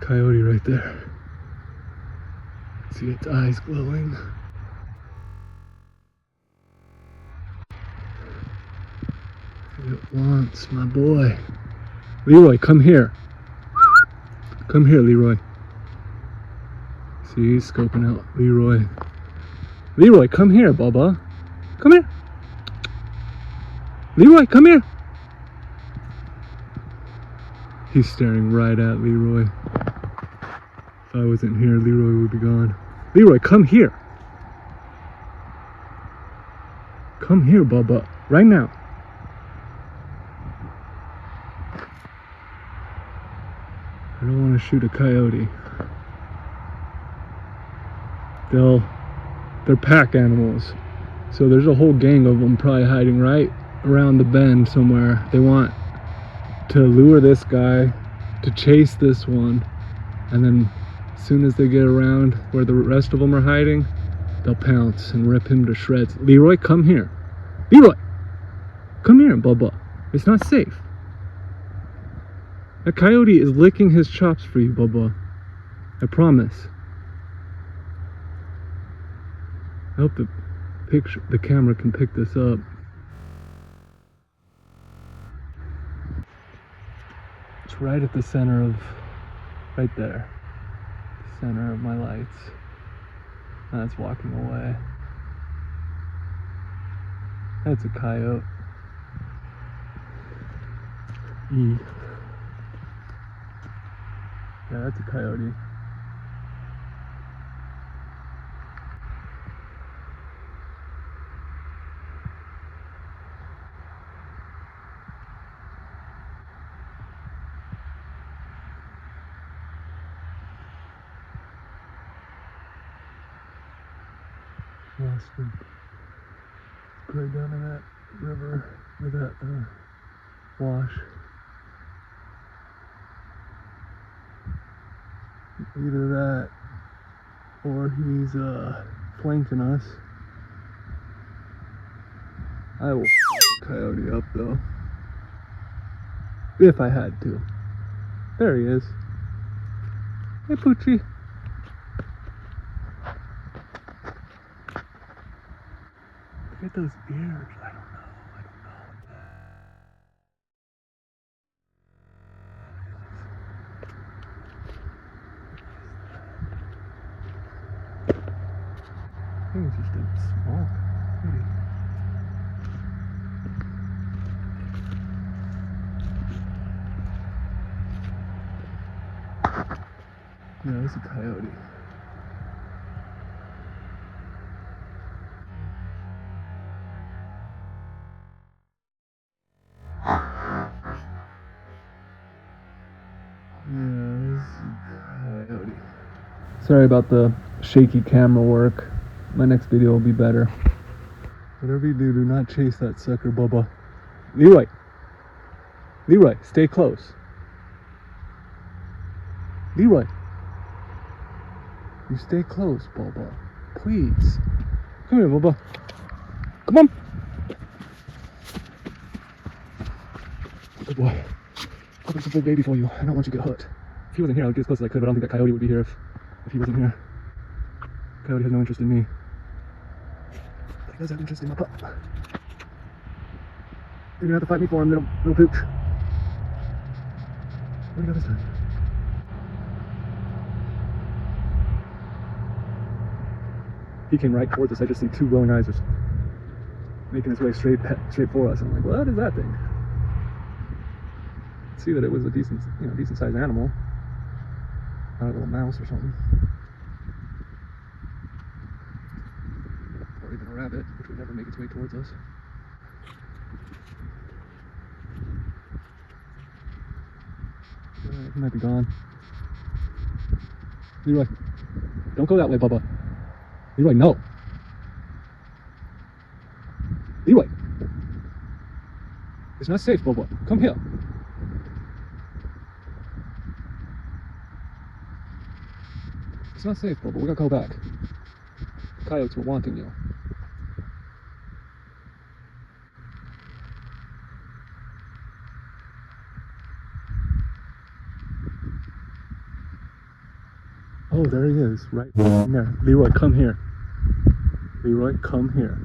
Coyote right there. See its eyes glowing. It wants my boy. Leroy, come here. Come here, Leroy. See, he's scoping out Leroy. Leroy, come here, Bubba. Come here. Leroy, come here. He's staring right at Leroy. If I wasn't here, Leroy would be gone. Leroy, come here. Come here, Bubba. Right now. I don't want to shoot a coyote. They're pack animals. So there's a whole gang of them probably hiding right around the bend somewhere. They want to lure this guy, to chase this one, and then as soon as they get around where the rest of them are hiding, they'll pounce and rip him to shreds. Leroy, come here. Leroy! Come here, Bubba. It's not safe. That coyote is licking his chops for you, Bubba. I promise. I hope the camera can pick this up. It's right at the center of, right there. The center of my lights. That's walking away. That's a coyote. Yeah, that's a coyote. Lost him. Right down in that river, or that wash. Either that, or he's flanking us. I will coyote up though, if I had to. There he is. Hey, Poochie. Look at those ears. I don't know. I think it's just a small coyote. Yeah, it's a coyote. Coyote. Sorry about the shaky camera work. My next video will be better. Whatever you do, do not chase that sucker, Bubba. Leroy! Leroy, stay close. Leroy! You stay close, Bubba. Please. Come here, Bubba. Come on! Good boy. I'll put some big baby for you. I don't want you to get hooked. If he wasn't here, I would get as close as I could, but I don't think that coyote would be here if he wasn't here. Coyote has no interest in me. But he does have interest in my pup. You're gonna have to fight me for him, little pooch. Where'd he go this time? He came right towards us. I just see two glowing eyes just making its way straight for us. I'm like, what is that thing? See that it was a decent sized animal, not a little mouse or something, or even a rabbit, which would never make its way towards us. He might be gone. Leroy, don't go that way, Bubba. Leroy, no. Leroy, it's not safe, Bubba. Come here. It's not safe, Bubba. We gotta go back. The coyotes were wanting you. Oh, there he is, right in there. Leroy, come here. Leroy, come here.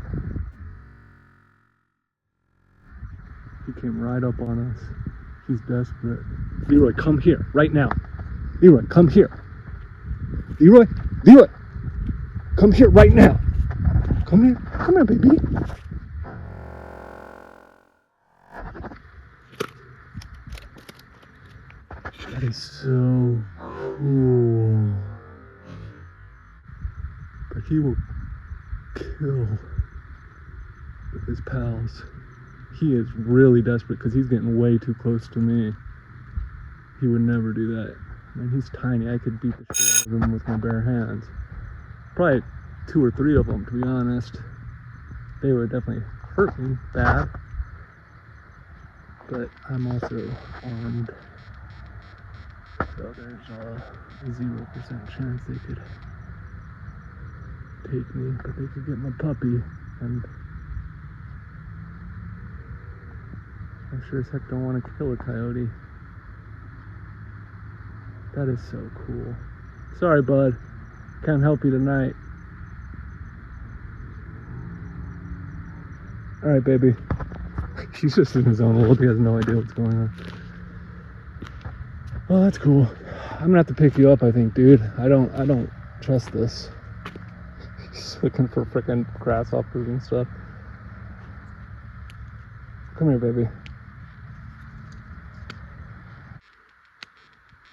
He came right up on us. He's desperate. Leroy, come here, right now. Leroy, come here. Leroy, Leroy, come here right now. Come here, baby. That is so cool. But he will kill with his pals. He is really desperate because he's getting way too close to me. He would never do that. I mean, he's tiny. I could beat the shit out of him with my bare hands. Probably 2 or 3 of them, to be honest. They would definitely hurt me bad. But I'm also armed. So there's a 0% chance they could take me, but they could get my puppy, and I sure as heck don't want to kill a coyote. That is so cool. Sorry, bud. Can't help you tonight. Alright, baby. He's just in his own world. He has no idea what's going on. Well, that's cool. I'm gonna have to pick you up, I think, dude. I don't trust this. He's looking for frickin' grasshoppers and stuff. Come here, baby.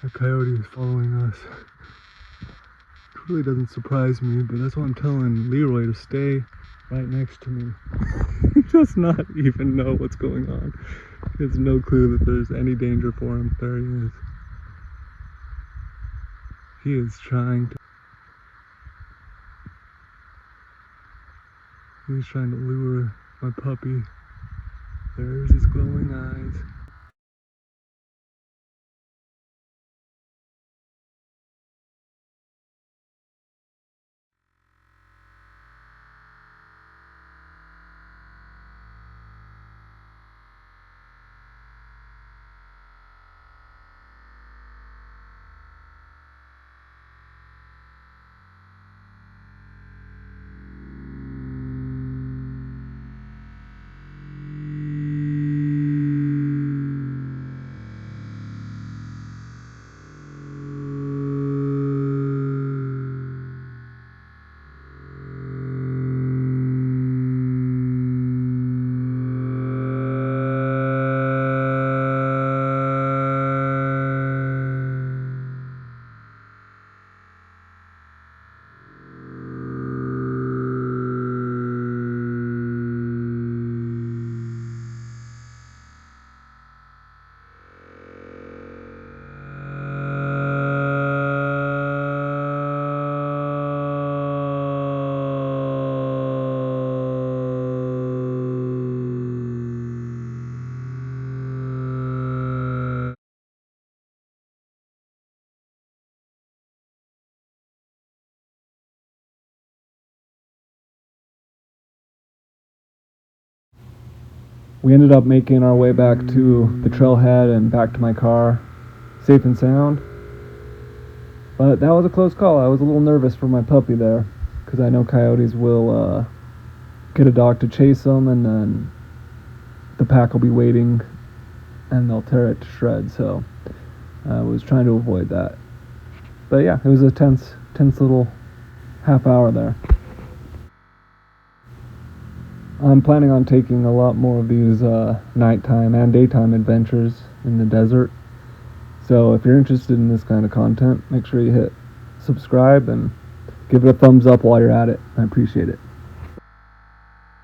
A coyote is following us. It really doesn't surprise me, but that's why I'm telling Leroy to stay right next to me. He does not even know what's going on. He has no clue that there's any danger for him. There he is. He is trying to... He's trying to lure my puppy. There's his glowing eyes. We ended up making our way back to the trailhead and back to my car, safe and sound. But that was a close call. I was a little nervous for my puppy there, because I know coyotes will get a dog to chase them, and then the pack will be waiting, and they'll tear it to shreds. So I was trying to avoid that. But yeah, it was a tense little half hour there. I'm planning on taking a lot more of these nighttime and daytime adventures in the desert. So if you're interested in this kind of content, make sure you hit subscribe and give it a thumbs up while you're at it. I appreciate it.